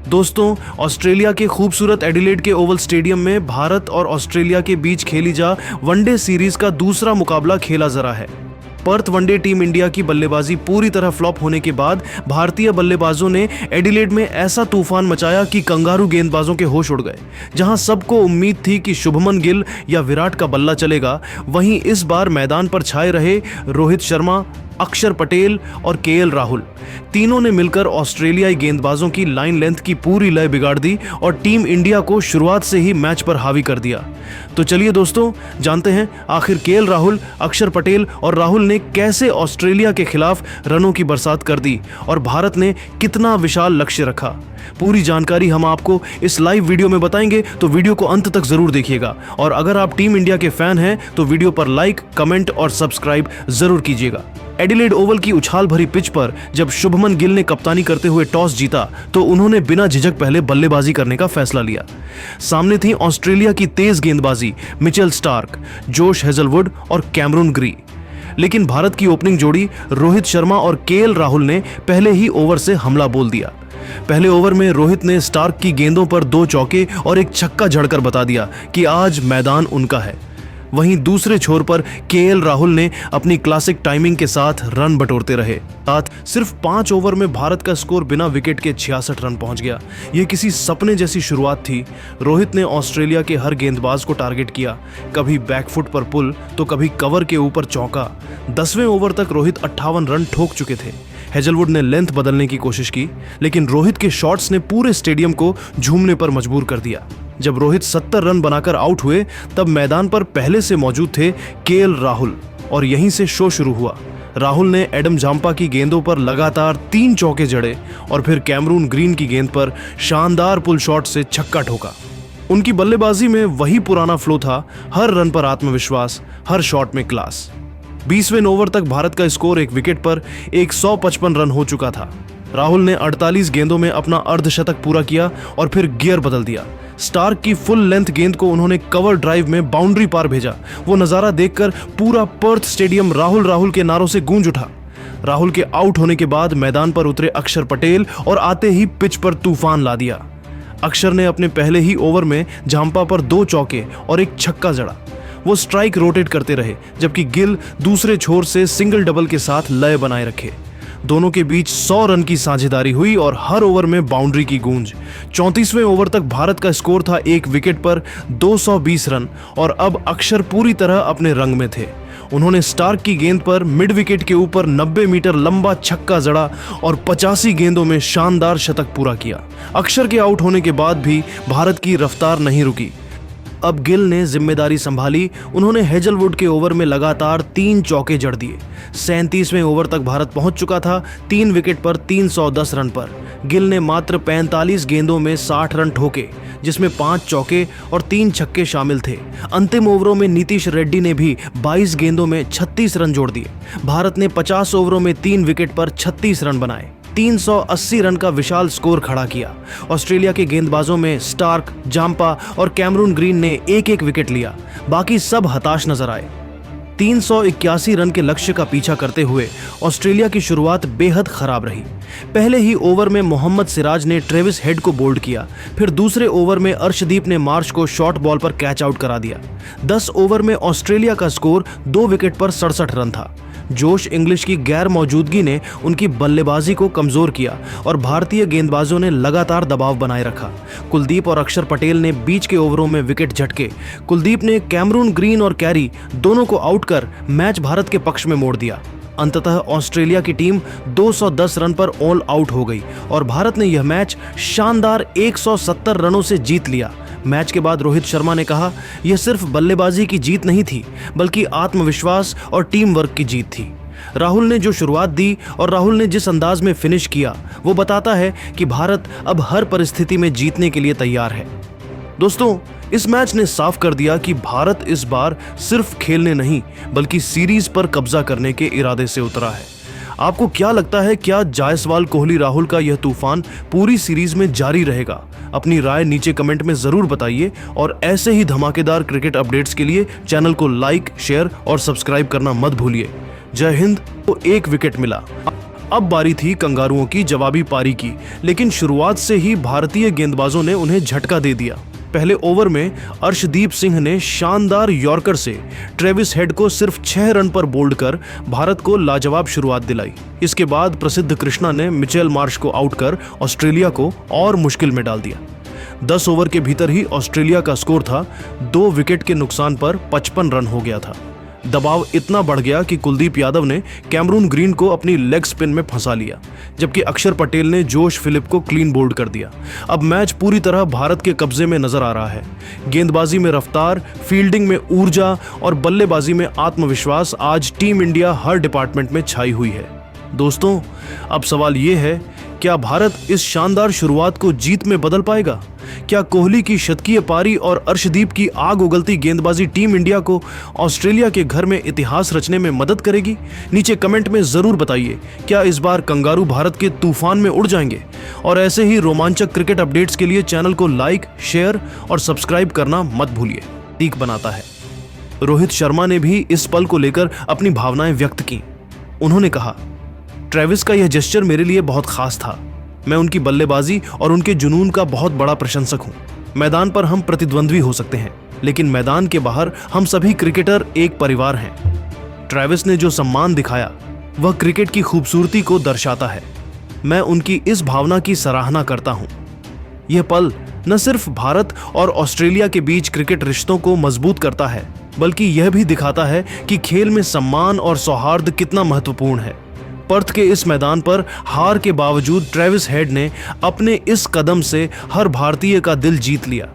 दोस्तों, ऑस्ट्रेलिया के खूबसूरत एडिलेड के ओवल स्टेडियम में भारत और ऑस्ट्रेलिया के बीच खेली जा वनडे सीरीज का दूसरा मुकाबला खेला जरा है। पर्थ वनडे टीम इंडिया की बल्लेबाजी पूरी तरह फ्लॉप होने के बाद भारतीय बल्लेबाजों ने एडिलेड में ऐसा तूफान मचाया कि कंगारू गेंदबाजों के होश उड़ गए। जहां सबको उम्मीद थी कि शुभमन गिल या विराट का बल्ला चलेगा, वहीं इस बार मैदान पर छाए रहे रोहित शर्मा, अक्षर पटेल और केएल राहुल। तीनों ने मिलकर ऑस्ट्रेलियाई गेंदबाजों की लाइन लेंथ की पूरी लय बिगाड़ दी और टीम इंडिया को शुरुआत से ही मैच पर हावी कर दिया। तो चलिए दोस्तों, जानते हैं आखिर केएल राहुल, अक्षर पटेल और राहुल ने कैसे ऑस्ट्रेलिया के खिलाफ रनों की बरसात कर दी और भारत ने कितना विशाल लक्ष्य रखा। पूरी जानकारी हम आपको इस लाइव वीडियो में बताएंगे, तो वीडियो को अंत तक जरूर देखिएगा। और अगर आप टीम इंडिया के फैन हैं तो वीडियो पर लाइक, कमेंट और सब्सक्राइब जरूर कीजिएगा। एडिलेड ओवल की उछाल भरी पिच पर जब शुभमन गिल ने कप्तानी करते हुए टॉस जीता तो उन्होंने बिना झिझक पहले बल्लेबाजी करने का फैसला लिया। सामने थी ऑस्ट्रेलिया की तेज गेंदबाजी मिचेल स्टार्क, जोश हेजलवुड और कैमरून ग्री। लेकिन भारत की ओपनिंग जोड़ी रोहित शर्मा और केएल राहुल ने पहले ही ओवर से हमला बोल दिया। पहले ओवर में रोहित ने स्टार्क की गेंदों पर 2 चौके और एक छक्का जड़कर बता दिया कि आज मैदान उनका है। वहीं दूसरे छोर पर केएल राहुल ने अपनी क्लासिक टाइमिंग के साथ रन बटोरते रहे। सिर्फ 5 ओवर में भारत का स्कोर बिना विकेट के 66 रन पहुंच गया। यह किसी सपने जैसी शुरुआत थी। रोहित ने ऑस्ट्रेलिया के हर गेंदबाज को टारगेट किया, कभी बैकफुट पर पुल तो कभी कवर के ऊपर चौका। 10वें ओवर तक रोहित 58 रन ठोक चुके थे। हेजलवुड ने लेंथ बदलने की कोशिश की, लेकिन रोहित के शॉट्स ने पूरे स्टेडियम को झूमने पर मजबूर कर दिया। जब रोहित 70 रन बनाकर आउट हुए तब मैदान पर पहले से मौजूद थे केएल राहुल और यहीं से शो शुरू हुआ। राहुल ने एडम जाम्पा की गेंदों पर लगातार 3 चौके जड़े और फिर कैमरून ग्रीन की गेंद पर शानदार पुल शॉट से छक्का ठोका। उनकी बल्लेबाजी में वही पुराना फ्लो था, हर रन पर आत्मविश्वास, हर शॉट में क्लास। 20वें ओवर तक भारत का स्कोर एक विकेट पर 155 रन हो चुका था। राहुल ने 48 गेंदों में अपना अर्धशतक पूरा किया और फिर गियर बदल दिया। स्टार्क की फुल लेंथ गेंद को उन्होंने कवर ड्राइव में बाउंड्री पार भेजा। वो नजारा देखकर पूरा पर्थ स्टेडियम राहुल राहुल के नारों से गूंज उठा। राहुल के आउट होने के बाद मैदान पर उतरे अक्षर पटेल और आते ही पिच पर तूफान ला दिया। अक्षर ने अपने पहले ही ओवर में झांपा पर 2 चौके और एक छक्का जड़ा। वो स्ट्राइक रोटेट करते रहे, जबकि गिल दूसरे छोर से सिंगल डबल के साथ लय बनाए रखे। दोनों के बीच 100 रन की साझेदारी हुई और हर ओवर में बाउंड्री की गूंज। 34वें ओवर तक भारत का स्कोर था एक विकेट पर 220 रन और अब अक्षर पूरी तरह अपने रंग में थे। उन्होंने स्टार्क की गेंद पर मिड विकेट के ऊपर 90 मीटर लंबा छक्का जड़ा और 85 गेंदों में शानदार शतक पूरा किया। अक्षर के आउट होने के बाद भी भारत की रफ्तार नहीं रुकी। अब गिल ने जिम्मेदारी संभाली। उन्होंने हेजलवुड के ओवर में लगातार 3 चौके जड़ दिए। 37वें ओवर तक भारत पहुंच चुका था 3 विकेट पर 310 रन पर। गिल ने मात्र 45 गेंदों में 60 रन ठोके, जिसमें 5 चौके और 3 छक्के शामिल थे। अंतिम ओवरों में नीतीश रेड्डी ने भी 22 गेंदों में 36 रन जोड़ दिए। भारत ने 50 ओवरों में 3 विकेट पर 36 रन बनाए, 380 रन का विशाल स्कोर खड़ा किया। ऑस्ट्रेलिया के गेंदबाजों में स्टार्क, जाम्पा और कैमरून ग्रीन ने एक एक विकेट लिया। बाकी सब हताश नजर आए। 381 रन के लक्ष्य का पीछा करते हुए ऑस्ट्रेलिया की शुरुआत बेहद खराब रही। पहले ही ओवर में मोहम्मद सिराज ने ट्रेविस हेड को बोल्ड किया। फिर दूसरे ओवर में अर्शदीप ने मार्श को शॉर्ट बॉल पर कैच आउट करा दिया। 10 ओवर में ऑस्ट्रेलिया का स्कोर 2 विकेट पर 67 रन था। जोश इंग्लिश की गैर मौजूदगी ने उनकी बल्लेबाजी को कमजोर किया और भारतीय गेंदबाजों ने लगातार दबाव बनाए रखा। कुलदीप और अक्षर पटेल ने बीच के ओवरों में विकेट झटके। कुलदीप ने कैमरून ग्रीन और कैरी दोनों को आउट कर मैच भारत के पक्ष में मोड़ दिया। अंततः ऑस्ट्रेलिया की टीम 210 रन पर ऑल आउट हो गई और भारत ने यह मैच शानदार 170 रनों से जीत लिया। मैच के बाद रोहित शर्मा ने कहा, यह सिर्फ बल्लेबाजी की जीत नहीं थी, बल्कि आत्मविश्वास और टीम वर्क की जीत थी। राहुल ने जो शुरुआत दी और राहुल ने जिस अंदाज में फिनिश किया, वो बताता है कि भारत अब हर परिस्थिति में जीतने के लिए तैयार है। दोस्तों, इस मैच ने साफ कर दिया कि भारत इस बार सिर्फ खेलने नहीं, बल्कि सीरीज पर कब्जा करने के इरादे से उतरा है। आपको क्या लगता है, क्या जायसवाल, कोहली, राहुल का यह तूफान पूरी सीरीज में जारी रहेगा? अपनी राय नीचे कमेंट में जरूर बताइए और ऐसे ही धमाकेदार क्रिकेट अपडेट्स के लिए चैनल को लाइक, शेयर और सब्सक्राइब करना मत भूलिए। जय हिंद। तो एक विकेट मिला। अब बारी थी कंगारुओं की जवाबी पारी की, लेकिन शुरुआत से ही भारतीय गेंदबाजों ने उन्हें झटका दे दिया। पहले ओवर में अर्शदीप सिंह ने शानदार यॉर्कर से ट्रेविस हेड को सिर्फ 6 रन पर बोल्ड कर भारत को लाजवाब शुरुआत दिलाई। इसके बाद प्रसिद्ध कृष्णा ने मिचेल मार्श को आउट कर ऑस्ट्रेलिया को और मुश्किल में डाल दिया। 10 ओवर के भीतर ही ऑस्ट्रेलिया का स्कोर था 2 विकेट के नुकसान पर 55 रन हो गया था। दबाव इतना बढ़ गया कि कुलदीप यादव ने कैमरून ग्रीन को अपनी लेग स्पिन में फंसा लिया, जबकि अक्षर पटेल ने जोश फिलिप को क्लीन बोल्ड कर दिया। अब मैच पूरी तरह भारत के कब्जे में नजर आ रहा है। गेंदबाजी में रफ्तार, फील्डिंग में ऊर्जा और बल्लेबाजी में आत्मविश्वास आज टीम इंडिया हर डिपार्टमेंट में छाई हुई है। दोस्तों, अब सवाल ये है, क्या भारत इस शानदार शुरुआत को जीत में बदल पाएगा? क्या कोहली की शतकीय पारी और अर्शदीप की आग उगलती गेंदबाजी टीम इंडिया को ऑस्ट्रेलिया के घर में इतिहास रचने में मदद करेगी? नीचे कमेंट में जरूर बताइए, क्या इस बार कंगारू भारत के तूफान में उड़ जाएंगे? और ऐसे ही रोमांचक क्रिकेट अपडेट्स के लिए चैनल को लाइक, शेयर और सब्सक्राइब करना मत भूलिए। प्रतीक बनाता है। रोहित शर्मा ने भी इस पल को लेकर अपनी भावनाएं व्यक्त की। उन्होंने कहा, ट्रेविस का यह जेस्चर मेरे लिए बहुत खास था। मैं उनकी बल्लेबाजी और उनके जुनून का बहुत बड़ा प्रशंसक हूं। मैदान पर हम प्रतिद्वंद्वी हो सकते हैं, लेकिन मैदान के बाहर हम सभी क्रिकेटर एक परिवार हैं। ट्रेविस ने जो सम्मान दिखाया वह क्रिकेट की खूबसूरती को दर्शाता है। मैं उनकी इस भावना की सराहना करता हूं। यह पल न सिर्फ भारत और ऑस्ट्रेलिया के बीच क्रिकेट रिश्तों को मजबूत करता है, बल्कि यह भी दिखाता है कि खेल में सम्मान और सौहार्द कितना महत्वपूर्ण है। पर्थ के इस मैदान पर हार के बावजूद ट्रेविस हेड ने अपने इस कदम से हर भारतीय का दिल जीत लिया।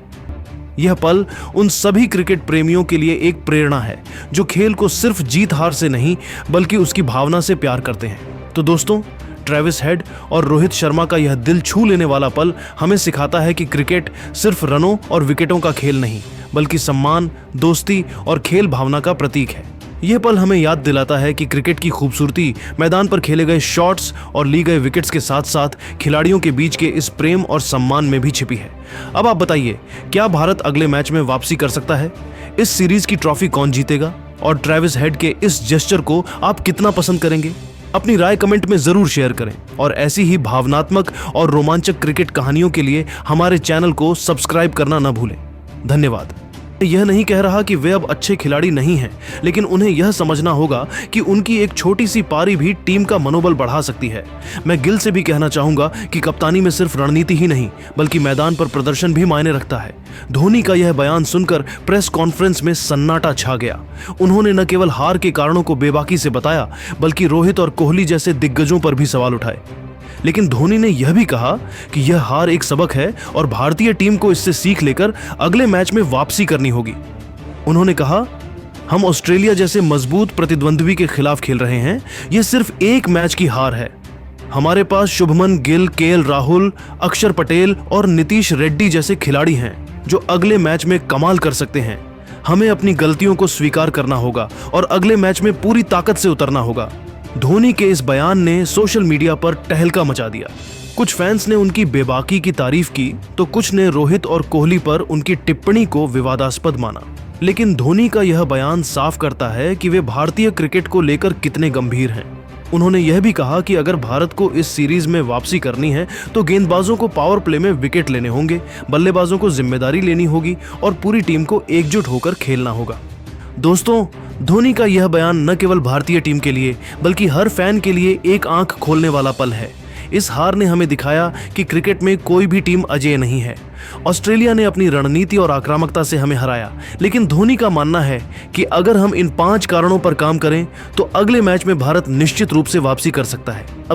यह पल उन सभी क्रिकेट प्रेमियों के लिए एक प्रेरणा है जो खेल को सिर्फ जीत हार से नहीं बल्कि उसकी भावना से प्यार करते हैं। तो दोस्तों, ट्रेविस हेड और रोहित शर्मा का यह दिल छू लेने वाला पल हमें सिखाता है कि क्रिकेट सिर्फ रनों और विकेटों का खेल नहीं, बल्कि सम्मान, दोस्ती और खेल भावना का प्रतीक है। यह पल हमें याद दिलाता है कि क्रिकेट की खूबसूरती मैदान पर खेले गए शॉट्स और ली गए विकेट्स के साथ साथ खिलाड़ियों के बीच के इस प्रेम और सम्मान में भी छिपी है। अब आप बताइए, क्या भारत अगले मैच में वापसी कर सकता है? इस सीरीज की ट्रॉफी कौन जीतेगा? और ट्रेविस हेड के इस जेस्चर को आप कितना पसंद करेंगे? अपनी राय कमेंट में जरूर शेयर करें और ऐसी ही भावनात्मक और रोमांचक क्रिकेट कहानियों के लिए हमारे चैनल को सब्सक्राइब करना न भूलें। धन्यवाद। यह नहीं कह रहा कि वे अब अच्छे खिलाड़ी नहीं हैं, लेकिन उन्हें यह समझना होगा कि उनकी एक छोटी सी पारी भी टीम का मनोबल बढ़ा सकती है। मैं गिल से भी कहना चाहूंगा कि कप्तानी में सिर्फ रणनीति ही नहीं बल्कि मैदान पर प्रदर्शन भी मायने रखता है। धोनी का यह बयान सुनकर प्रेस कॉन्फ्रेंस में सन्नाटा छा गया। उन्होंने न केवल हार के कारणों को बेबाकी से बताया बल्कि रोहित और कोहली जैसे दिग्गजों पर भी सवाल उठाए। लेकिन धोनी ने यह भी कहा कि यह हार एक सबक है और भारतीय टीम को इससे सीख लेकर अगले मैच में वापसी करनी होगी। उन्होंने कहा, हम ऑस्ट्रेलिया जैसे मजबूत प्रतिद्वंद्वी के खिलाफ खेल रहे हैं। यह सिर्फ एक मैच की हार है। हमारे पास शुभमन गिल, केएल राहुल, अक्षर पटेल और नीतीश रेड्डी जैसे खिलाड़ी हैं जो अगले मैच में कमाल कर सकते हैं। हमें अपनी गलतियों को स्वीकार करना होगा और अगले मैच में पूरी ताकत से उतरना होगा। धोनी के इस बयान ने सोशल मीडिया पर तहलका मचा दिया। कुछ फैंस ने उनकी बेबाकी की तारीफ की तो कुछ ने रोहित और कोहली पर उनकी टिप्पणी को विवादास्पद माना। लेकिन धोनी का यह बयान साफ करता है कि वे भारतीय क्रिकेट को लेकर कितने गंभीर हैं। उन्होंने यह भी कहा कि अगर भारत को इस सीरीज में वापसी करनी है तो गेंदबाजों को पावर प्ले में विकेट लेने होंगे, बल्लेबाजों को जिम्मेदारी लेनी होगी और पूरी टीम को एकजुट होकर खेलना होगा। दोस्तों, धोनी का यह बयान न केवल भारतीय टीम के लिए बल्कि हर फैन के लिए एक आंख खोलने वाला पल है। इस हार ने हमें दिखाया कि क्रिकेट में कोई भी टीम अजेय नहीं है। ऑस्ट्रेलिया ने अपनी रणनीति और आक्रामकता से हमें हराया, लेकिन धोनी का मानना है कि अगर हम इन 5 कारणों पर काम करें तो अगले मैच में भारत निश्चित रूप से वापसी कर सकता है।